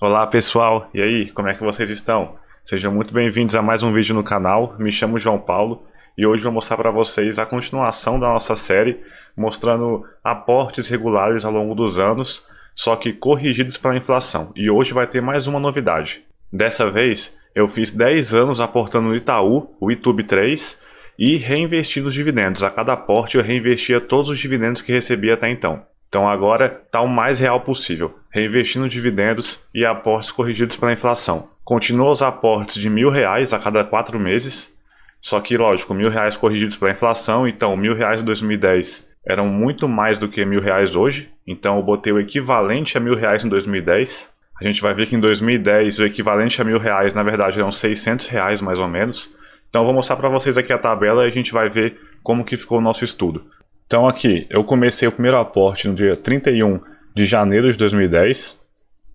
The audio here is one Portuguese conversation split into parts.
Olá pessoal, e aí, como é que vocês estão? Sejam muito bem-vindos a mais um vídeo no canal. Me chamo João Paulo e hoje vou mostrar para vocês a continuação da nossa série, mostrando aportes regulares ao longo dos anos, só que corrigidos pela inflação. E hoje vai ter mais uma novidade. Dessa vez, eu fiz 10 anos aportando no Itaú, o ITUB3, e reinvestindo os dividendos. A cada aporte eu reinvestia todos os dividendos que recebia até então. Então agora está o mais real possível, reinvestindo dividendos e aportes corrigidos pela inflação. Continua os aportes de R$ 1.000 a cada 4 meses, só que lógico, R$ 1.000 corrigidos pela inflação, então R$ 1.000 em 2010 eram muito mais do que R$ 1.000 hoje, então eu botei o equivalente a R$ 1.000 em 2010. A gente vai ver que em 2010 o equivalente a R$ 1.000 na verdade eram R$ 600 mais ou menos. Então eu vou mostrar para vocês aqui a tabela e a gente vai ver como que ficou o nosso estudo. Então aqui, eu comecei o primeiro aporte no dia 31 de janeiro de 2010.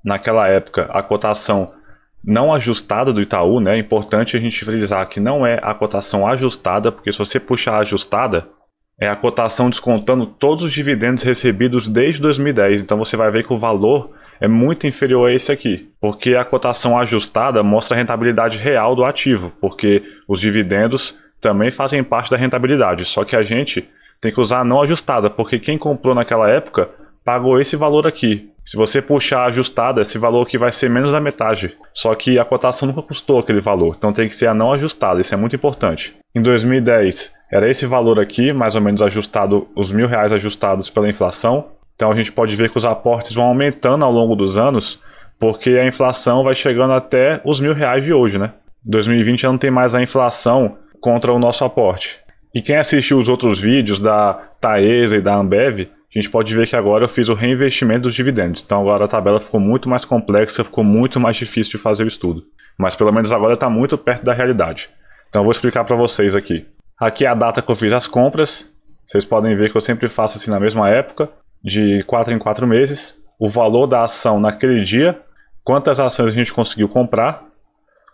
Naquela época, a cotação não ajustada do Itaú, né? É importante a gente frisar que não é a cotação ajustada, porque se você puxar a ajustada, é a cotação descontando todos os dividendos recebidos desde 2010. Então você vai ver que o valor é muito inferior a esse aqui, porque a cotação ajustada mostra a rentabilidade real do ativo, porque os dividendos também fazem parte da rentabilidade, só que a gente tem que usar a não ajustada, porque quem comprou naquela época pagou esse valor aqui. Se você puxar a ajustada, esse valor aqui vai ser menos da metade. Só que a cotação nunca custou aquele valor, então tem que ser a não ajustada, isso é muito importante. Em 2010 era esse valor aqui, mais ou menos ajustado, os R$ 1.000 ajustados pela inflação. Então a gente pode ver que os aportes vão aumentando ao longo dos anos, porque a inflação vai chegando até os R$ 1.000 de hoje, né? Em 2020 já não tem mais a inflação contra o nosso aporte. E quem assistiu os outros vídeos da Taesa e da Ambev, a gente pode ver que agora eu fiz o reinvestimento dos dividendos. Então agora a tabela ficou muito mais complexa, ficou muito mais difícil de fazer o estudo. Mas pelo menos agora está muito perto da realidade. Então eu vou explicar para vocês aqui. Aqui é a data que eu fiz as compras. Vocês podem ver que eu sempre faço assim na mesma época, de 4 em 4 meses. O valor da ação naquele dia, quantas ações a gente conseguiu comprar,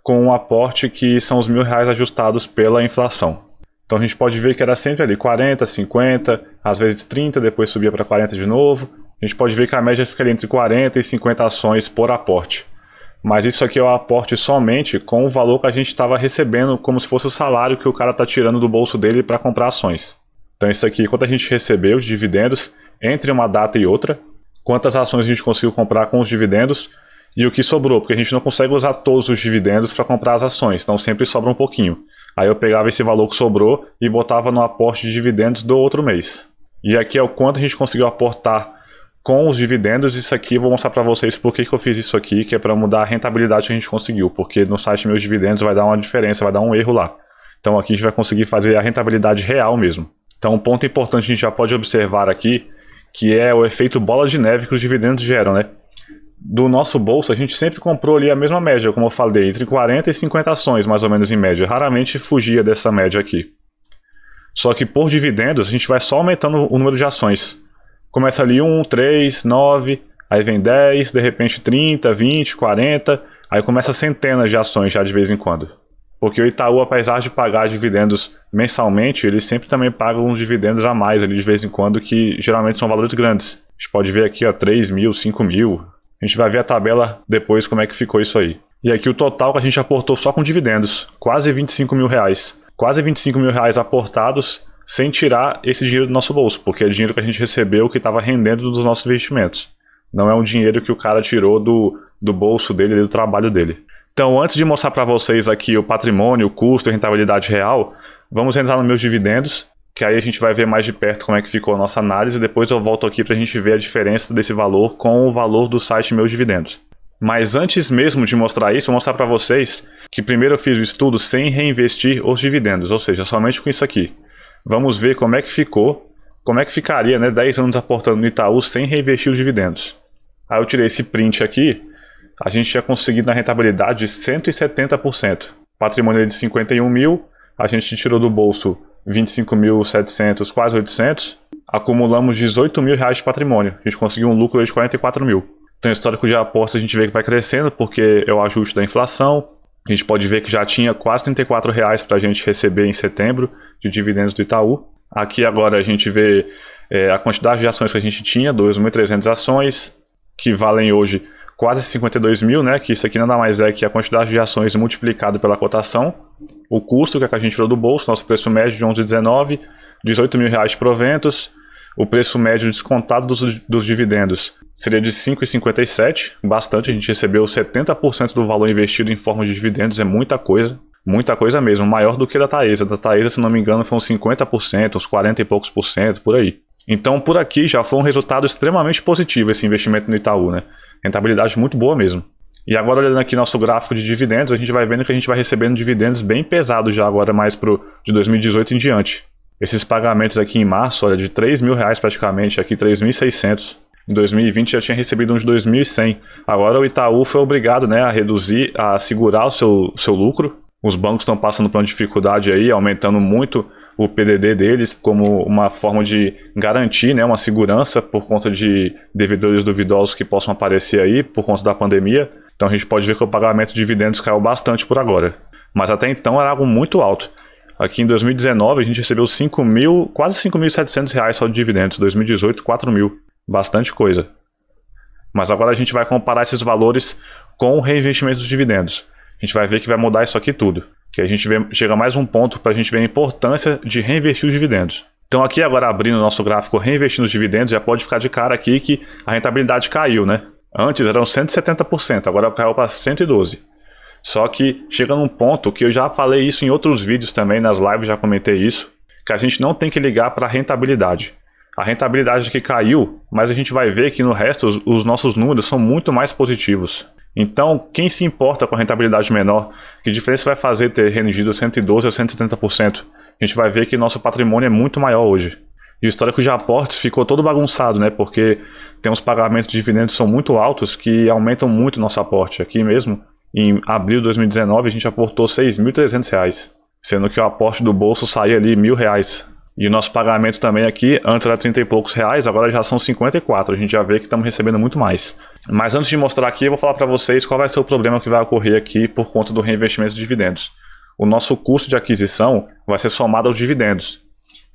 com um aporte que são os R$ 1.000 ajustados pela inflação. Então a gente pode ver que era sempre ali 40, 50, às vezes 30, depois subia para 40 de novo. A gente pode ver que a média fica ali entre 40 e 50 ações por aporte. Mas isso aqui é o aporte somente com o valor que a gente estava recebendo, como se fosse o salário que o cara está tirando do bolso dele para comprar ações. Então isso aqui, quando a gente recebeu os dividendos, entre uma data e outra, quantas ações a gente conseguiu comprar com os dividendos e o que sobrou, porque a gente não consegue usar todos os dividendos para comprar as ações, então sempre sobra um pouquinho. Aí eu pegava esse valor que sobrou e botava no aporte de dividendos do outro mês. E aqui é o quanto a gente conseguiu aportar com os dividendos. Isso aqui eu vou mostrar para vocês por que eu fiz isso aqui, que é para mudar a rentabilidade que a gente conseguiu, porque no site Meus Dividendos vai dar uma diferença, vai dar um erro lá. Então aqui a gente vai conseguir fazer a rentabilidade real mesmo. Então um ponto importante a gente já pode observar aqui, que é o efeito bola de neve que os dividendos geram, né? Do nosso bolso, a gente sempre comprou ali a mesma média, como eu falei, entre 40 e 50 ações, mais ou menos em média. Raramente fugia dessa média aqui. Só que por dividendos, a gente vai só aumentando o número de ações. Começa ali 1, 3, 9, aí vem 10, de repente 30, 20, 40, aí começa centenas de ações já de vez em quando. Porque o Itaú, apesar de pagar dividendos mensalmente, ele sempre também paga uns dividendos a mais ali de vez em quando, que geralmente são valores grandes. A gente pode ver aqui, ó, 3 mil, 5 mil... A gente vai ver a tabela depois como é que ficou isso aí. E aqui o total que a gente aportou só com dividendos, quase R$ 25.000. Quase R$ 25.000 aportados sem tirar esse dinheiro do nosso bolso, porque é dinheiro que a gente recebeu que estava rendendo dos nossos investimentos. Não é um dinheiro que o cara tirou do bolso dele, do trabalho dele. Então antes de mostrar para vocês aqui o patrimônio, o custo e a rentabilidade real, vamos entrar nos meus dividendos, que aí a gente vai ver mais de perto como é que ficou a nossa análise, e depois eu volto aqui para a gente ver a diferença desse valor com o valor do site Meus Dividendos. Mas antes mesmo de mostrar isso, eu vou mostrar para vocês que primeiro eu fiz o estudo sem reinvestir os dividendos, ou seja, somente com isso aqui. Vamos ver como é que ficou, como é que ficaria, né, 10 anos aportando no Itaú sem reinvestir os dividendos. Aí eu tirei esse print aqui, a gente tinha conseguido na rentabilidade de 170%. Patrimônio de 51 mil, a gente tirou do bolso 25.700, quase 800, acumulamos R$ 18.000 de patrimônio. A gente conseguiu um lucro de 44 mil. Então, o histórico de aposta a gente vê que vai crescendo, porque é o ajuste da inflação. A gente pode ver que já tinha quase R$ 34 para a gente receber em setembro de dividendos do Itaú. Aqui agora a gente vê a quantidade de ações que a gente tinha, 2.300 ações, que valem hoje quase 52 mil, né? Que isso aqui nada mais é que a quantidade de ações multiplicado pela cotação, o custo que a gente tirou do bolso, nosso preço médio de 11,19, 18 mil reais de proventos, o preço médio descontado dos dividendos seria de 5,57, bastante, a gente recebeu 70% do valor investido em forma de dividendos, é muita coisa mesmo, maior do que da Taesa. Da Taesa, se não me engano, foi uns 50%, uns 40 e poucos por cento, por aí. Então, por aqui já foi um resultado extremamente positivo esse investimento no Itaú, né? Rentabilidade muito boa mesmo. E agora, olhando aqui nosso gráfico de dividendos, a gente vai vendo que a gente vai recebendo dividendos bem pesados já agora mais de 2018 em diante. Esses pagamentos aqui em março, olha, de 3 mil reais praticamente, aqui 3.600. Em 2020 já tinha recebido uns 2.100. Agora o Itaú foi obrigado, né, a reduzir, a segurar o seu lucro. Os bancos estão passando por uma dificuldade aí, aumentando muito o PDD deles como uma forma de garantir, né, uma segurança por conta de devedores duvidosos que possam aparecer aí por conta da pandemia. Então a gente pode ver que o pagamento de dividendos caiu bastante por agora. Mas até então era algo muito alto. Aqui em 2019 a gente recebeu quase 5.700 reais só de dividendos. 2018, 4 mil. Bastante coisa. Mas agora a gente vai comparar esses valores com o reinvestimento dos dividendos. A gente vai ver que vai mudar isso aqui tudo. Que a gente chega a mais um ponto para a gente ver a importância de reinvestir os dividendos. Então aqui agora abrindo o nosso gráfico reinvestindo os dividendos, já pode ficar de cara aqui que a rentabilidade caiu, né? Antes eram 170%, agora caiu para 112%. Só que chega num ponto que eu já falei isso em outros vídeos também, nas lives já comentei isso, que a gente não tem que ligar para a rentabilidade. A rentabilidade aqui caiu, mas a gente vai ver que no resto os nossos números são muito mais positivos. Então, quem se importa com a rentabilidade menor, que diferença vai fazer ter rendido 112% ou 170%? A gente vai ver que nosso patrimônio é muito maior hoje. E o histórico de aportes ficou todo bagunçado, né? Porque tem uns pagamentos de dividendos que são muito altos que aumentam muito o nosso aporte. Aqui mesmo, em abril de 2019, a gente aportou R$ 6.300, sendo que o aporte do bolso saía ali R$ 1.000. E o nosso pagamento também aqui, antes era 30 e poucos reais, agora já são 54. A gente já vê que estamos recebendo muito mais. Mas antes de mostrar aqui, eu vou falar para vocês qual vai ser o problema que vai ocorrer aqui por conta do reinvestimento de dividendos. O nosso custo de aquisição vai ser somado aos dividendos.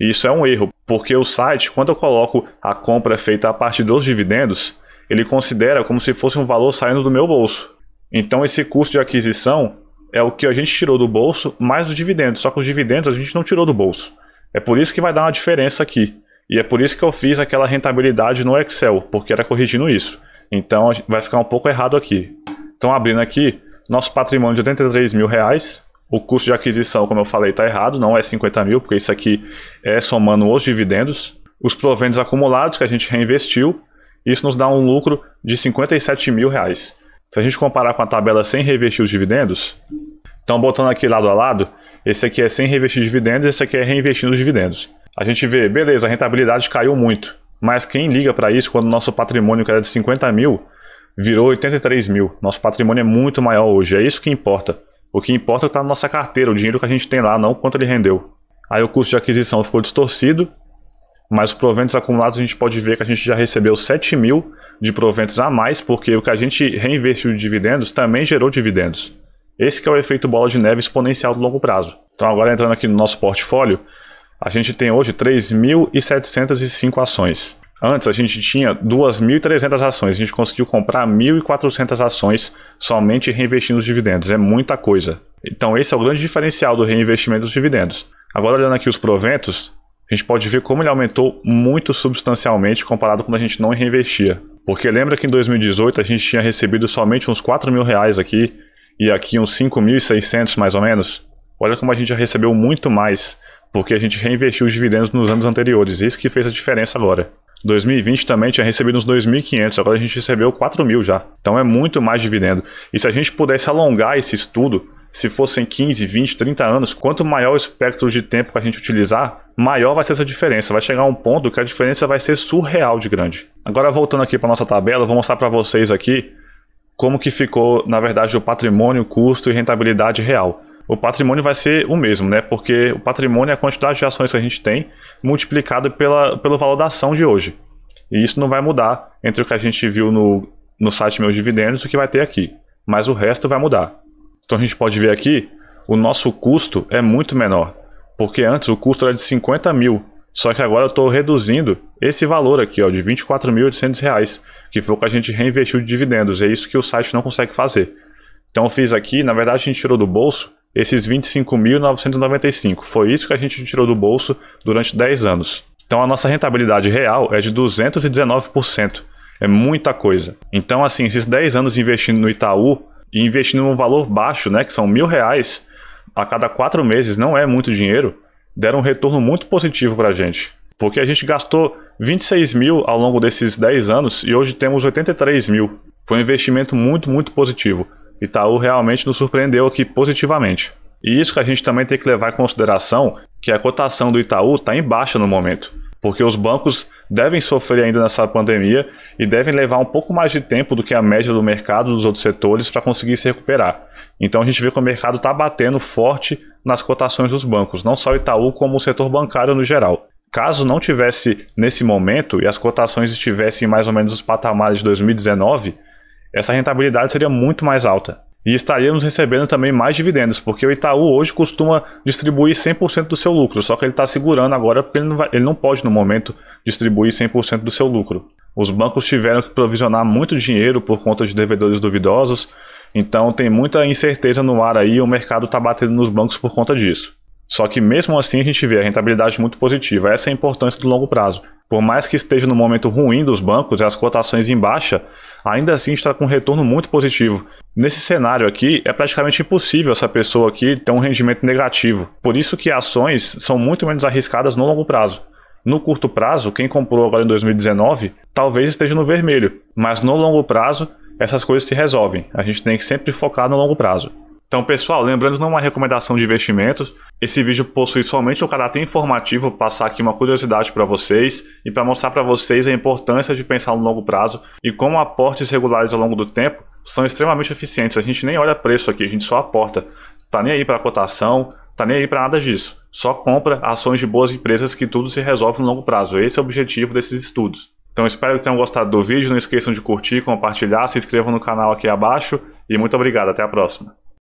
E isso é um erro, porque o site, quando eu coloco a compra feita a partir dos dividendos, ele considera como se fosse um valor saindo do meu bolso. Então esse custo de aquisição é o que a gente tirou do bolso mais os dividendos, só que os dividendos a gente não tirou do bolso. É por isso que vai dar uma diferença aqui. E é por isso que eu fiz aquela rentabilidade no Excel, porque era corrigindo isso. Então vai ficar um pouco errado aqui. Então abrindo aqui, nosso patrimônio de R$ 83 mil. O custo de aquisição, como eu falei, está errado, não é 50 mil, porque isso aqui é somando os dividendos. Os proventos acumulados que a gente reinvestiu, isso nos dá um lucro de R$ 57 mil. Se a gente comparar com a tabela sem reinvestir os dividendos, então botando aqui lado a lado, esse aqui é sem reinvestir dividendos, esse aqui é reinvestindo os dividendos. A gente vê, beleza, a rentabilidade caiu muito, mas quem liga para isso quando o nosso patrimônio, que era de 50 mil, virou 83 mil? Nosso patrimônio é muito maior hoje, é isso que importa. O que importa é o que está na nossa carteira, o dinheiro que a gente tem lá, não quanto ele rendeu. Aí o custo de aquisição ficou distorcido, mas os proventos acumulados a gente pode ver que a gente já recebeu 7 mil de proventos a mais, porque o que a gente reinvestiu de dividendos também gerou dividendos. Esse que é o efeito bola de neve exponencial do longo prazo. Então agora entrando aqui no nosso portfólio, a gente tem hoje 3.705 ações. Antes a gente tinha 2.300 ações, a gente conseguiu comprar 1.400 ações somente reinvestindo os dividendos, é muita coisa. Então esse é o grande diferencial do reinvestimento dos dividendos. Agora olhando aqui os proventos, a gente pode ver como ele aumentou muito substancialmente comparado com quando a gente não reinvestia. Porque lembra que em 2018 a gente tinha recebido somente uns 4 mil reais aqui, e aqui uns 5.600 mais ou menos? Olha como a gente já recebeu muito mais, porque a gente reinvestiu os dividendos nos anos anteriores, isso que fez a diferença agora. 2020 também tinha recebido uns 2.500, agora a gente recebeu 4 mil já. Então é muito mais dividendo. E se a gente pudesse alongar esse estudo, se fossem 15, 20, 30 anos, quanto maior o espectro de tempo que a gente utilizar, maior vai ser essa diferença. Vai chegar a um ponto que a diferença vai ser surreal de grande. Agora voltando aqui para nossa tabela, eu vou mostrar para vocês aqui como que ficou, na verdade, o patrimônio, custo e rentabilidade real. O patrimônio vai ser o mesmo, né? Porque o patrimônio é a quantidade de ações que a gente tem multiplicado pelo valor da ação de hoje. E isso não vai mudar entre o que a gente viu no site Meus Dividendos e o que vai ter aqui. Mas o resto vai mudar. Então a gente pode ver aqui, o nosso custo é muito menor. Porque antes o custo era de 50 mil. Só que agora eu estou reduzindo esse valor aqui, ó, de R$ 24.800, que foi o que a gente reinvestiu de dividendos. É isso que o site não consegue fazer. Então eu fiz aqui, na verdade a gente tirou do bolso esses 25.995. Foi isso que a gente tirou do bolso durante 10 anos. Então a nossa rentabilidade real é de 219%. É muita coisa. Então assim, esses 10 anos investindo no Itaú e investindo num valor baixo, né, que são R$1.000 a cada 4 meses, não é muito dinheiro, deram um retorno muito positivo para a gente. Porque a gente gastou 26 mil ao longo desses 10 anos e hoje temos 83 mil. Foi um investimento muito, muito positivo. Itaú realmente nos surpreendeu aqui positivamente. E isso que a gente também tem que levar em consideração, que a cotação do Itaú está em baixa no momento. Porque os bancos devem sofrer ainda nessa pandemia e devem levar um pouco mais de tempo do que a média do mercado dos outros setores para conseguir se recuperar. Então a gente vê que o mercado está batendo forte nas cotações dos bancos, não só o Itaú como o setor bancário no geral. Caso não tivesse nesse momento e as cotações estivessem mais ou menos nos patamares de 2019, essa rentabilidade seria muito mais alta. E estaríamos recebendo também mais dividendos, porque o Itaú hoje costuma distribuir 100% do seu lucro, só que ele está segurando agora porque ele não pode no momento distribuir 100% do seu lucro. Os bancos tiveram que provisionar muito dinheiro por conta de devedores duvidosos, então tem muita incerteza no ar aí e o mercado está batendo nos bancos por conta disso. Só que mesmo assim a gente vê a rentabilidade muito positiva, essa é a importância do longo prazo. Por mais que esteja no momento ruim dos bancos e as cotações em baixa, ainda assim está com um retorno muito positivo. Nesse cenário aqui, é praticamente impossível essa pessoa aqui ter um rendimento negativo. Por isso que ações são muito menos arriscadas no longo prazo. No curto prazo, quem comprou agora em 2019, talvez esteja no vermelho. Mas no longo prazo, essas coisas se resolvem. A gente tem que sempre focar no longo prazo. Então, pessoal, lembrando que não é uma recomendação de investimentos, esse vídeo possui somente o caráter informativo, passar aqui uma curiosidade para vocês e para mostrar para vocês a importância de pensar no longo prazo e como aportes regulares ao longo do tempo são extremamente eficientes. A gente nem olha preço aqui, a gente só aporta. Tá nem aí para cotação, tá nem aí para nada disso. Só compra ações de boas empresas que tudo se resolve no longo prazo. Esse é o objetivo desses estudos. Então espero que tenham gostado do vídeo, não esqueçam de curtir, compartilhar, se inscrevam no canal aqui abaixo e muito obrigado, até a próxima.